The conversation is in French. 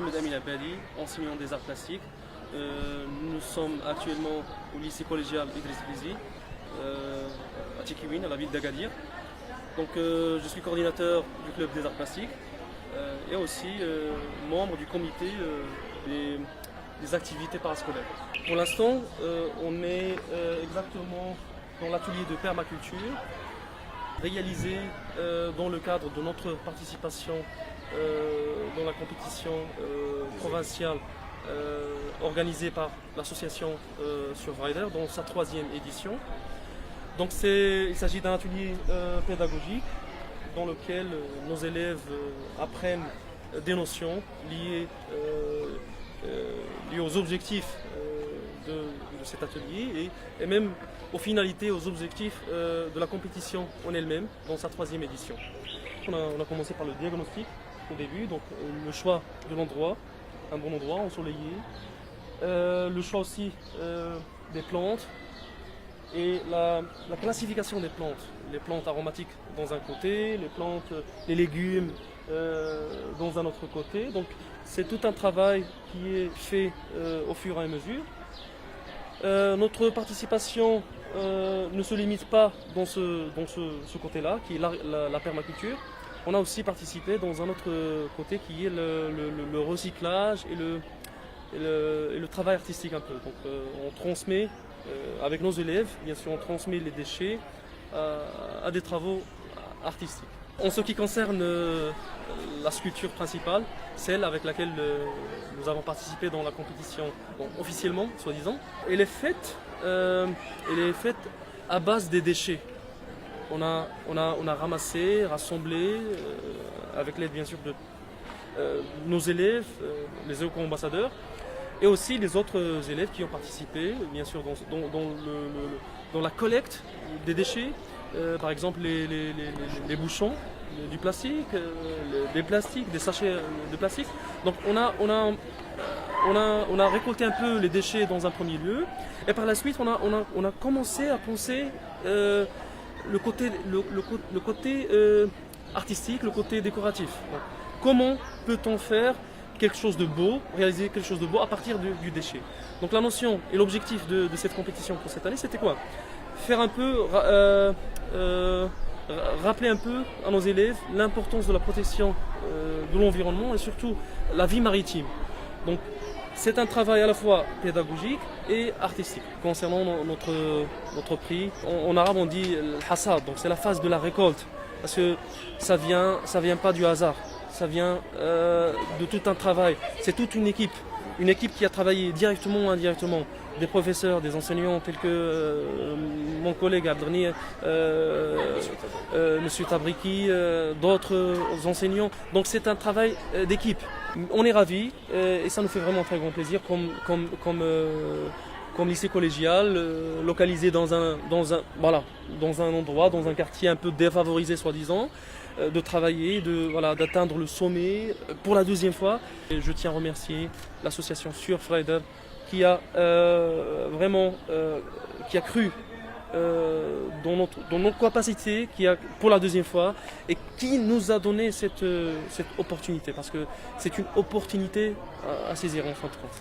Mohamed Amin Abadi, enseignant des arts plastiques. Nous sommes actuellement au lycée collégial Idriss Brizi, à Tikiwin, à la ville d'Agadir. Donc, je suis coordinateur du club des arts plastiques et aussi membre du comité des activités parascolaires. Pour l'instant, on est exactement dans l'atelier de permaculture, réalisé dans le cadre de notre participation dans la compétition provinciale organisée par l'association Survrider dans sa 3e édition. Donc il s'agit d'un atelier pédagogique dans lequel nos élèves apprennent des notions liées aux objectifs de cet atelier et même aux finalités, aux objectifs de la compétition en elle-même dans sa 3e édition. On a commencé par le diagnostic au début, donc le choix de l'endroit, un bon endroit ensoleillé, le choix aussi des plantes et la classification des plantes. Les plantes aromatiques dans un côté, les légumes dans un autre côté. Donc c'est tout un travail qui est fait au fur et à mesure. Notre participation ne se limite pas dans ce côté-là, qui est la permaculture. On a aussi participé dans un autre côté qui est le recyclage et le travail artistique un peu. Donc on transmet avec nos élèves, bien sûr on transmet les déchets à des travaux artistiques. En ce qui concerne la sculpture principale, celle avec laquelle nous avons participé dans la compétition, bon, officiellement, soi-disant, elle est faite à base des déchets. On a ramassé, rassemblé, avec l'aide bien sûr de nos élèves, les éco-ambassadeurs, et aussi les autres élèves qui ont participé, bien sûr, dans la collecte des déchets. Par exemple les bouchons du plastique, des plastiques, des sachets de plastique. Donc on a récolté un peu les déchets dans un premier lieu et par la suite on a commencé à penser le côté artistique, le côté décoratif. Donc, comment peut-on faire quelque chose de beau, réaliser quelque chose de beau à partir du déchet. Donc la notion et l'objectif de cette compétition pour cette année, c'était quoi? Faire un peu, rappeler un peu à nos élèves l'importance de la protection de l'environnement et surtout la vie maritime. Donc c'est un travail à la fois pédagogique et artistique. Concernant notre prix, en arabe on dit al-hasad, donc c'est la phase de la récolte, parce que ça vient pas du hasard. Ça vient de tout un travail. C'est toute une équipe qui a travaillé directement ou indirectement. Des professeurs, des enseignants tels que mon collègue Abdrani, Monsieur Tabriki, d'autres enseignants. Donc c'est un travail d'équipe. On est ravis et ça nous fait vraiment très grand plaisir comme lycée collégial, localisé dans un endroit, dans un quartier un peu défavorisé soi-disant, de travailler, d'atteindre le sommet pour la 2e fois. Et je tiens à remercier l'association Survrider qui a vraiment cru dans notre capacité, pour la 2e fois, et qui nous a donné cette opportunité, parce que c'est une opportunité à saisir en fin de compte.